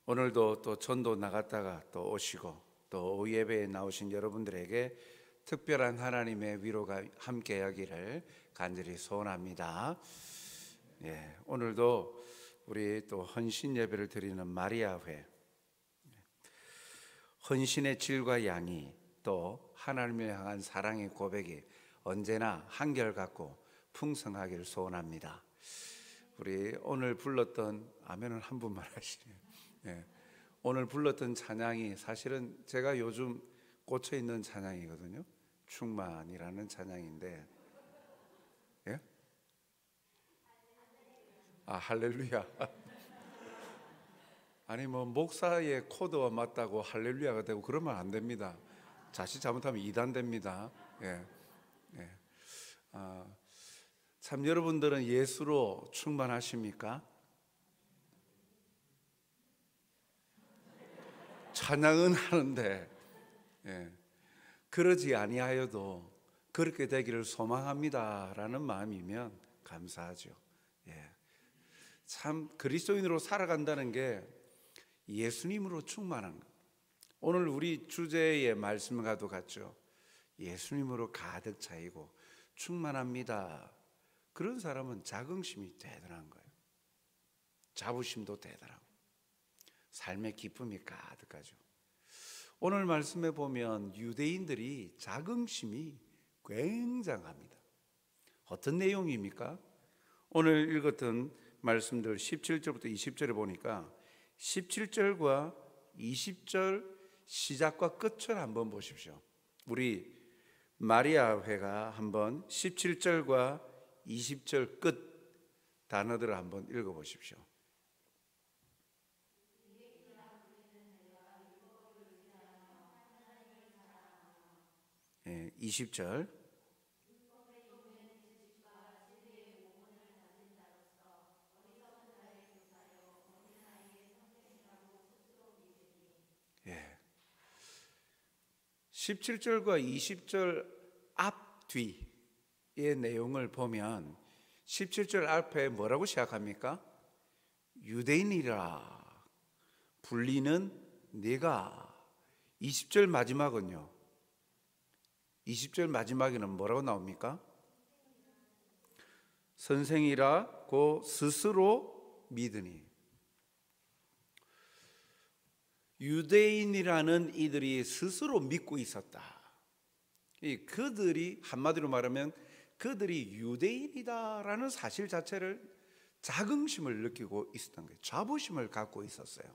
오늘도 또 전도 나갔다가 또 오시고 또 오후 예배에 나오신 여러분들에게 특별한 하나님의 위로가 함께하기를 간절히 소원합니다. 오늘도 우리 또 헌신 예배를 드리는 마리아회, 헌신의 질과 양이 또 하나님을 향한 사랑의 고백이 언제나 한결같고 풍성하기를 소원합니다. 우리 오늘 불렀던 아멘은 한 분만 하시네요. 오늘 불렀던 찬양이 사실은 제가 요즘 꽂혀 있는 찬양이거든요. 충만이라는 찬양인데, 할렐루야. 아니 뭐 목사의 코드와 맞다고 할렐루야가 되고 그러면 안 됩니다. 자칫 잘못하면 이단됩니다. 참 여러분들은 예수로 충만하십니까? 찬양은 하는데 그러지 아니하여도 그렇게 되기를 소망합니다라는 마음이면 감사하죠. 참 그리스도인으로 살아간다는 게 예수님으로 충만한 것. 오늘 우리 주제의 말씀과도 같죠. 예수님으로 가득 차이고 충만합니다. 그런 사람은 자긍심이 대단한 거예요. 자부심도 대단하고 삶의 기쁨이 가득하죠. 오늘 말씀에 보면 유대인들이 자긍심이 굉장합니다. 어떤 내용입니까? 오늘 읽었던 말씀들 17절부터 20절에 보니까 17절과 20절 시작과 끝을 한번 보십시오. 우리 마리아 회가 한번 17절과 20절 끝 단어들을 한번 읽어보십시오. 20절. 예. 17절과 20절 앞 뒤의 내용을 보면 17절 앞에 뭐라고 시작합니까? 유대인이라 불리는 네가. 20절 마지막은요. 20절 마지막에는 뭐라고 나옵니까? 선생이라고 스스로 믿으니. 유대인이라는 이들이 스스로 믿고 있었다. 그들이 한마디로 말하면 그들이 유대인이다라는 사실 자체를 자긍심을 느끼고 있었던 거예요. 자부심을 갖고 있었어요.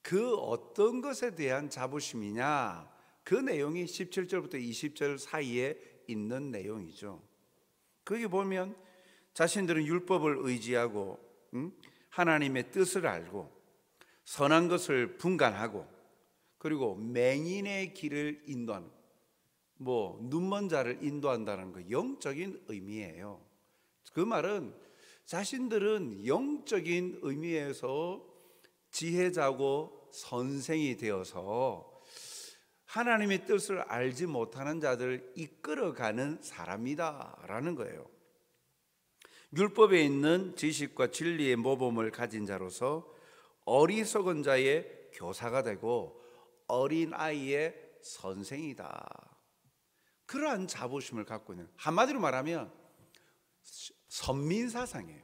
그 어떤 것에 대한 자부심이냐? 그 내용이 17절부터 20절 사이에 있는 내용이죠. 거기 보면 자신들은 율법을 의지하고 하나님의 뜻을 알고 선한 것을 분간하고 그리고 맹인의 길을 인도하는, 눈먼 자를 인도한다는 거 영적인 의미예요. 그 말은 자신들은 영적인 의미에서 지혜자고 선생이 되어서 하나님의 뜻을 알지 못하는 자들을 이끌어가는 사람이다라는 거예요. 율법에 있는 지식과 진리의 모범을 가진 자로서 어리석은 자의 교사가 되고 어린아이의 선생이다. 그러한 자부심을 갖고 있는, 한마디로 말하면 선민사상이에요.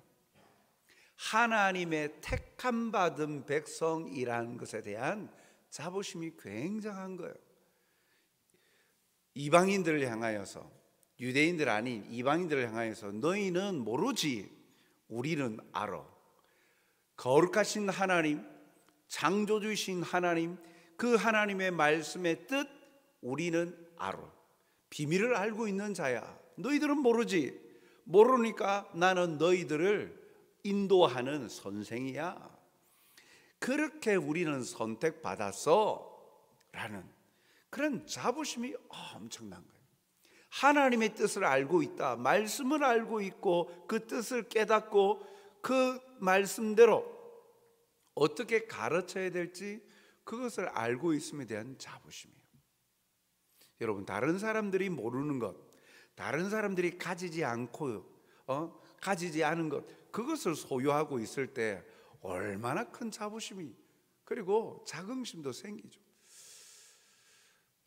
하나님의 택함 받은 백성이라는 것에 대한 자부심이 굉장한 거예요. 이방인들을 향하여서, 유대인들 아닌 이방인들을 향하여서 너희는 모르지 우리는 알아. 거룩하신 하나님, 창조주이신 하나님, 그 하나님의 말씀의 뜻 우리는 알아. 비밀을 알고 있는 자야. 너희들은 모르지. 모르니까 나는 너희들을 인도하는 선생이야. 그렇게 우리는 선택받았어 라는 그런 자부심이 엄청난 거예요. 하나님의 뜻을 알고 있다, 말씀을 알고 있고 그 뜻을 깨닫고 그 말씀대로 어떻게 가르쳐야 될지 그것을 알고 있음에 대한 자부심이에요. 여러분, 다른 사람들이 모르는 것, 다른 사람들이 가지지 않고 가지지 않은 것, 그것을 소유하고 있을 때 얼마나 큰 자부심이 그리고 자긍심도 생기죠.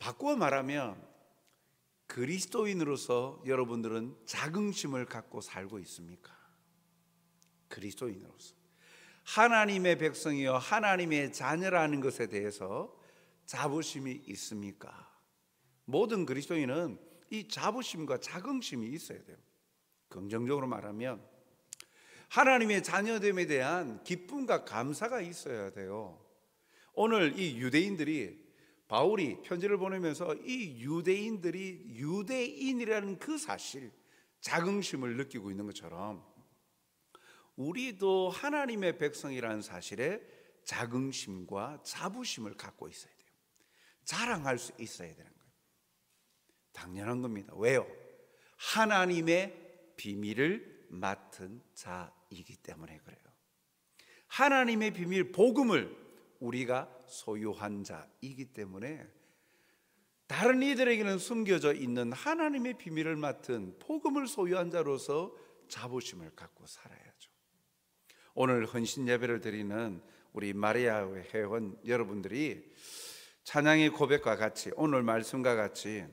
바꾸어 말하면 그리스도인으로서 여러분들은 자긍심을 갖고 살고 있습니까? 그리스도인으로서 하나님의 백성이요 하나님의 자녀라는 것에 대해서 자부심이 있습니까? 모든 그리스도인은 이 자부심과 자긍심이 있어야 돼요. 긍정적으로 말하면 하나님의 자녀됨에 대한 기쁨과 감사가 있어야 돼요. 오늘 이 유대인들이 바울이 편지를 보내면서 이 유대인들이 유대인이라는 그 사실, 자긍심을 느끼고 있는 것처럼 우리도 하나님의 백성이라는 사실에 자긍심과 자부심을 갖고 있어야 돼요. 자랑할 수 있어야 되는 거예요. 당연한 겁니다. 왜요? 하나님의 비밀을 맡은 자이기 때문에 그래요. 하나님의 비밀, 복음을 우리가 소유한 자이기 때문에 다른 이들에게는 숨겨져 있는 하나님의 비밀을 맡은 복음을 소유한 자로서 자부심을 갖고 살아야죠. 오늘 헌신 예배를 드리는 우리 마리아의 회원 여러분들이 찬양의 고백과 같이 오늘 말씀과 같이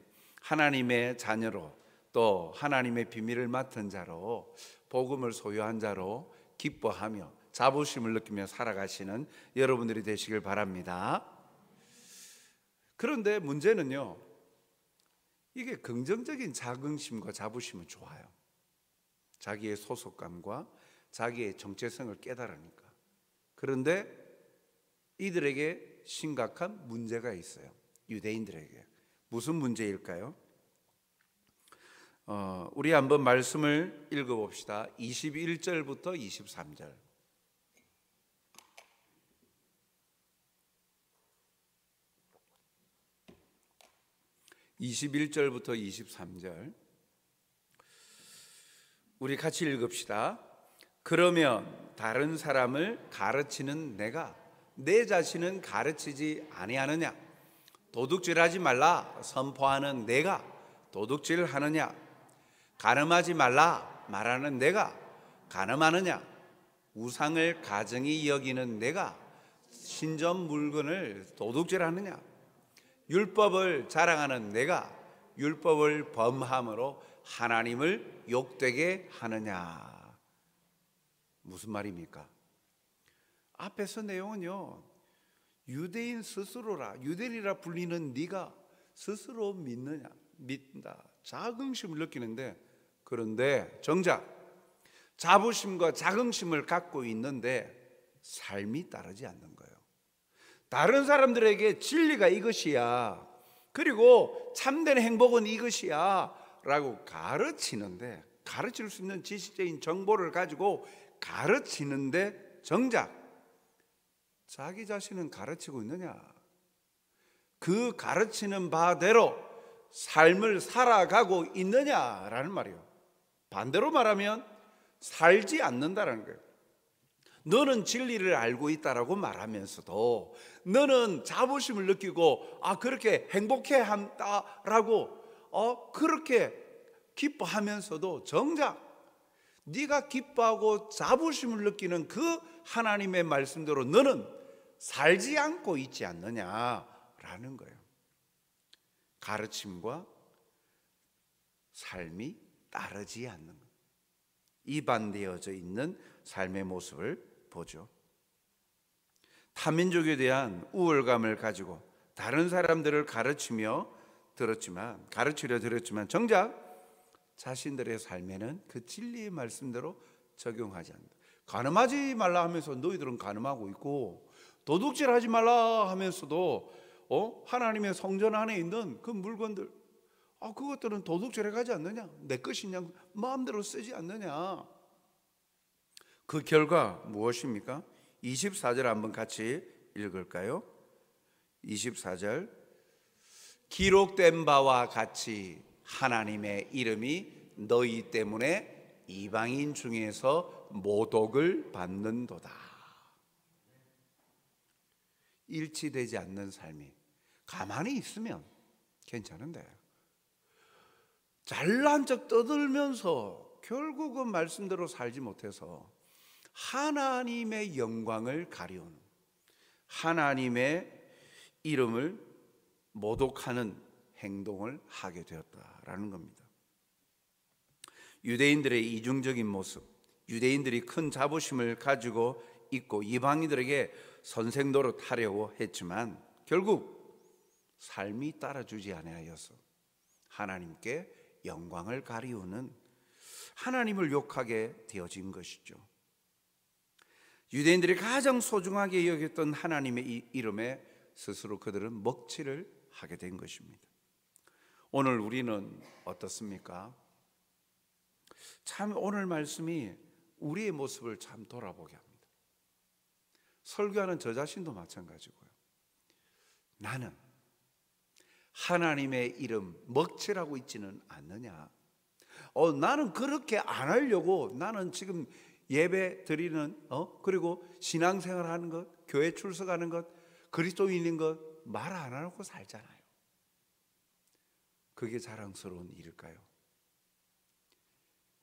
하나님의 자녀로 또 하나님의 비밀을 맡은 자로 복음을 소유한 자로 기뻐하며 자부심을 느끼며 살아가시는 여러분들이 되시길 바랍니다. 그런데 문제는요, 이게 긍정적인 자긍심과 자부심은 좋아요. 자기의 소속감과 자기의 정체성을 깨달으니까. 그런데 이들에게 심각한 문제가 있어요. 유대인들에게. 무슨 문제일까요? 우리 한번 말씀을 읽어봅시다. 21절부터 23절. 21절부터 23절 우리 같이 읽읍시다. 그러면 다른 사람을 가르치는 내가 내 자신은 가르치지 아니하느냐? 도둑질하지 말라 선포하는 내가 도둑질하느냐? 간음하지 말라 말하는 내가 간음하느냐? 우상을 가증히 여기는 내가 신전 물건을 도둑질하느냐? 율법을 자랑하는 내가 율법을 범함으로 하나님을 욕되게 하느냐? 무슨 말입니까? 앞에서 내용은요, 유대인 스스로라, 유대인이라 불리는 네가 스스로 믿는다, 자긍심을 느끼는데, 그런데 정작 자부심과 자긍심을 갖고 있는데 삶이 따르지 않는 거예요. 다른 사람들에게 진리가 이것이야, 그리고 참된 행복은 이것이야 라고 가르치는데, 가르칠 수 있는 지식적인 정보를 가지고 가르치는데 정작 자기 자신은 가르치고 있느냐? 그 가르치는 바대로 삶을 살아가고 있느냐라는 말이에요. 반대로 말하면 살지 않는다는 거예요. 너는 진리를 알고 있다라고 말하면서도 너는 자부심을 느끼고 그렇게 행복해 한다라고 그렇게 기뻐하면서도 정작 네가 기뻐하고 자부심을 느끼는 그 하나님의 말씀대로 너는 살지 않고 있지 않느냐라는 거예요. 가르침과 삶이 따르지 않는 것, 이반되어져 있는 삶의 모습을 보죠. 타민족에 대한 우월감을 가지고 다른 사람들을 가르치려 들었지만 정작 자신들의 삶에는 그 진리의 말씀대로 적용하지 않는다. 간음하지 말라 하면서 너희들은 간음하고 있고, 도둑질하지 말라 하면서도 하나님의 성전 안에 있는 그 물건들, 그것들은 도둑질해 가지 않느냐? 내 것이냐? 마음대로 쓰지 않느냐? 그 결과 무엇입니까? 24절 한번 같이 읽을까요? 24절 기록된 바와 같이 하나님의 이름이 너희 때문에 이방인 중에서 모독을 받는도다. 일치되지 않는 삶이, 가만히 있으면 괜찮은데 잘난 척 떠들면서 결국은 말씀대로 살지 못해서 하나님의 영광을 가리우는, 하나님의 이름을 모독하는 행동을 하게 되었다라는 겁니다. 유대인들의 이중적인 모습, 유대인들이 큰 자부심을 가지고 있고 이방인들에게 선생 노릇하려고 했지만 결국 삶이 따라주지 아니하여서 하나님께 영광을 가리우는, 하나님을 욕하게 되어진 것이죠. 유대인들이 가장 소중하게 여겼던 하나님의 이 이름에 스스로 그들은 먹칠을 하게 된 것입니다. 오늘 우리는 어떻습니까? 참 오늘 말씀이 우리의 모습을 참 돌아보게 합니다. 설교하는 저 자신도 마찬가지고요. 나는 하나님의 이름 먹칠하고 있지는 않느냐? 나는 그렇게 안 하려고, 나는 지금 예배 드리는 그리고 신앙생활 하는 것, 교회 출석하는 것, 그리스도인인 것 말 안 하고 살잖아요. 그게 자랑스러운 일일까요?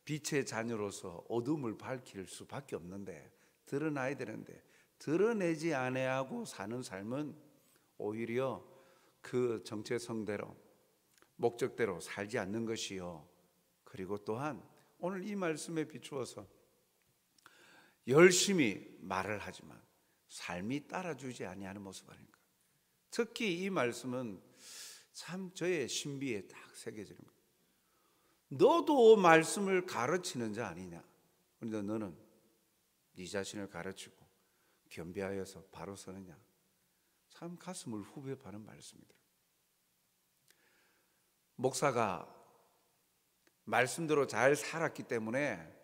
빛의 자녀로서 어둠을 밝힐 수밖에 없는데, 드러나야 되는데 드러내지 아니하고 사는 삶은 오히려 그 정체성대로 목적대로 살지 않는 것이요. 그리고 또한 오늘 이 말씀에 비추어서 열심히 말을 하지만 삶이 따라주지 아니하는 모습 아닌가. 특히 이 말씀은 참 저의 신비에 딱 새겨지는 거예요. 너도 말씀을 가르치는 자 아니냐? 그런데 너는 네 자신을 가르치고 겸비하여서 바로 서느냐? 참 가슴을 후벼 파는 말씀이더라고요. 목사가 말씀대로 잘 살았기 때문에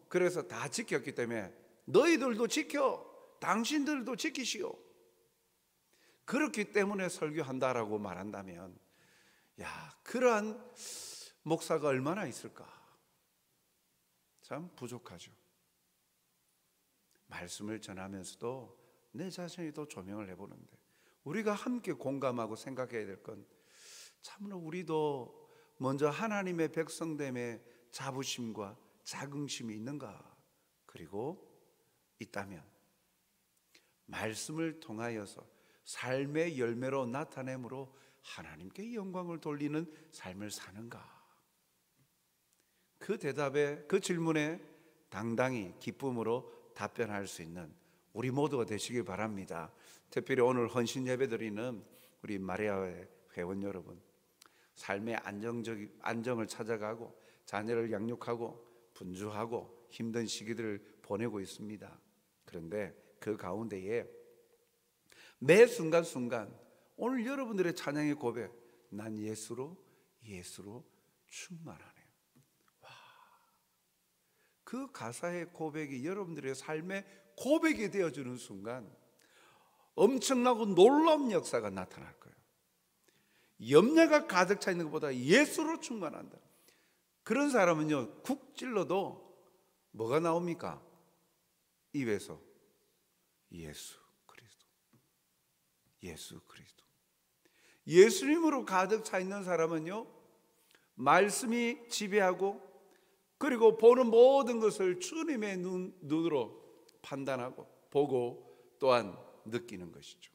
그래서 다 지켰기 때문에 너희들도 지켜, 당신들도 지키시오. 그렇기 때문에 설교한다라고 말한다면, 야, 그러한 목사가 얼마나 있을까? 참 부족하죠. 말씀을 전하면서도 내 자신이 또 조명을 해보는데, 우리가 함께 공감하고 생각해야 될 건 참으로 우리도 먼저 하나님의 백성됨의 자부심과 자긍심이 있는가? 그리고 있다면 말씀을 통하여서 삶의 열매로 나타내므로 하나님께 영광을 돌리는 삶을 사는가? 그 대답에, 그 질문에 당당히 기쁨으로 답변할 수 있는 우리 모두가 되시길 바랍니다. 특별히 오늘 헌신 예배 드리는 우리 마리아회 회원 여러분, 삶의 안정을 찾아가고 자녀를 양육하고 분주하고 힘든 시기들을 보내고 있습니다. 그런데 그 가운데에 매 순간순간 오늘 여러분들의 찬양의 고백, 난 예수로 충만하네요. 와, 그 가사의 고백이 여러분들의 삶의 고백이 되어주는 순간 엄청나고 놀라운 역사가 나타날 거예요. 염려가 가득 차 있는 것보다 예수로 충만한다. 그런 사람은요, 국 찔러도 뭐가 나옵니까? 입에서 예수 그리스도, 예수 그리스도. 예수님으로 가득 차 있는 사람은요, 말씀이 지배하고 그리고 보는 모든 것을 주님의 눈으로 판단하고 보고 또한 느끼는 것이죠.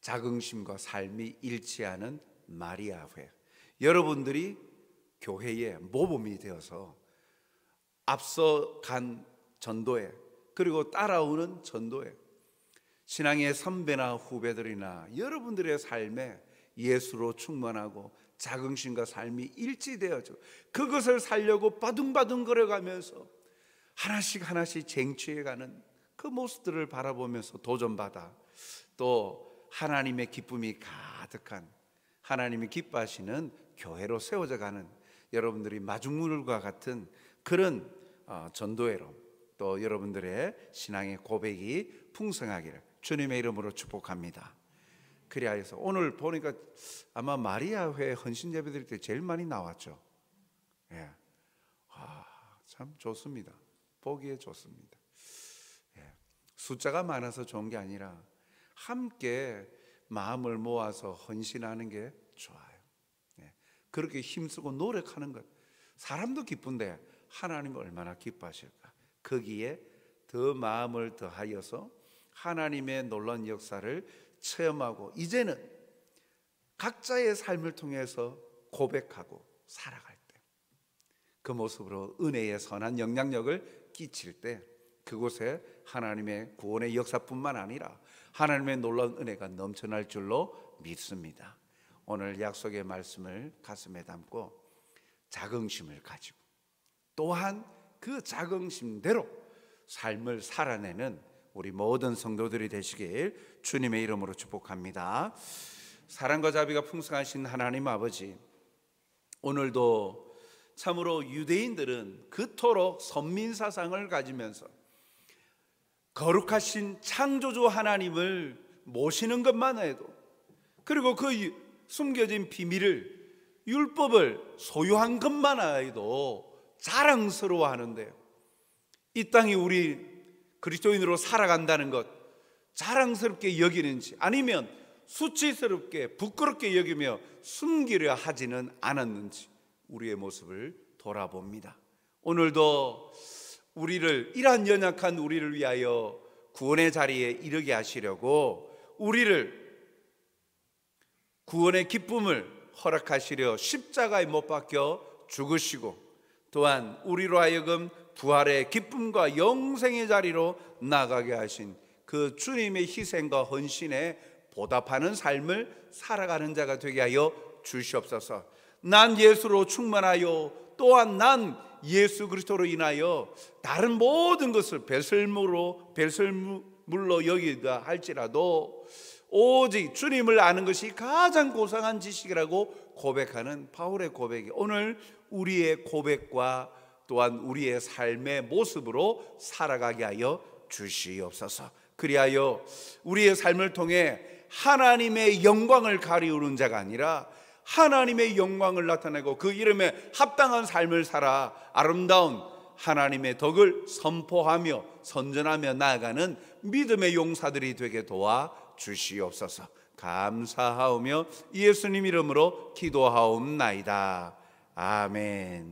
자긍심과 삶이 일치하는 마리아회, 여러분들이 교회의 모범이 되어서 앞서 간 전도회 그리고 따라오는 전도회, 신앙의 선배나 후배들이나 여러분들의 삶에 예수로 충만하고 자긍심과 삶이 일치되어져 그것을 살려고 바둥바둥 걸어가면서 하나씩 쟁취해가는 그 모습들을 바라보면서 도전받아 또 하나님의 기쁨이 가득한, 하나님이 기뻐하시는 교회로 세워져가는 여러분들이 마중물과 같은 그런 전도회로 또 여러분들의 신앙의 고백이 풍성하기를 주님의 이름으로 축복합니다. 그리하여서 오늘 보니까 아마 마리아회 헌신 예배 드릴 때 제일 많이 나왔죠. 예. 참 좋습니다. 보기에 좋습니다. 예. 숫자가 많아서 좋은 게 아니라 함께 마음을 모아서 헌신하는 게 좋아요. 예. 그렇게 힘쓰고 노력하는 것, 사람도 기쁜데 하나님은 얼마나 기뻐하실까. 거기에 더 마음을 더하여서 하나님의 놀라운 역사를 체험하고 이제는 각자의 삶을 통해서 고백하고 살아갈 때 그 모습으로 은혜의 선한 영향력을 끼칠 때 그곳에 하나님의 구원의 역사뿐만 아니라 하나님의 놀라운 은혜가 넘쳐날 줄로 믿습니다. 오늘 약속의 말씀을 가슴에 담고 자긍심을 가지고 또한 그 자긍심대로 삶을 살아내는 우리 모든 성도들이 되시길 주님의 이름으로 축복합니다. 사랑과 자비가 풍성하신 하나님 아버지, 오늘도 참으로 유대인들은 그토록 선민사상을 가지면서 거룩하신 창조주 하나님을 모시는 것만 해도, 그리고 그 숨겨진 비밀을, 율법을 소유한 것만 해도 자랑스러워하는데, 이 땅이 우리 그리스도인으로 살아간다는 것 자랑스럽게 여기는지 아니면 수치스럽게 부끄럽게 여기며 숨기려 하지는 않았는지 우리의 모습을 돌아봅니다. 오늘도 우리를, 이러한 연약한 우리를 위하여 구원의 자리에 이르게 하시려고 우리를 구원의 기쁨을 허락하시려 십자가에 못 박혀 죽으시고, 또한 우리로 하여금 부활의 기쁨과 영생의 자리로 나가게 하신 그 주님의 희생과 헌신에 보답하는 삶을 살아가는 자가 되게 하여 주시옵소서. 난 예수로 충만하여 또한 난 예수 그리스도로 인하여 다른 모든 것을 배설물로 여기다 할지라도 오직 주님을 아는 것이 가장 고상한 지식이라고 고백하는 바울의 고백이 오늘 우리의 고백과 또한 우리의 삶의 모습으로 살아가게 하여 주시옵소서. 그리하여 우리의 삶을 통해 하나님의 영광을 가리우는 자가 아니라 하나님의 영광을 나타내고 그 이름에 합당한 삶을 살아 아름다운 하나님의 덕을 선포하며 선전하며 나아가는 믿음의 용사들이 되게 도와 주시옵소서. 감사하오며 예수님 이름으로 기도하옵나이다. 아멘.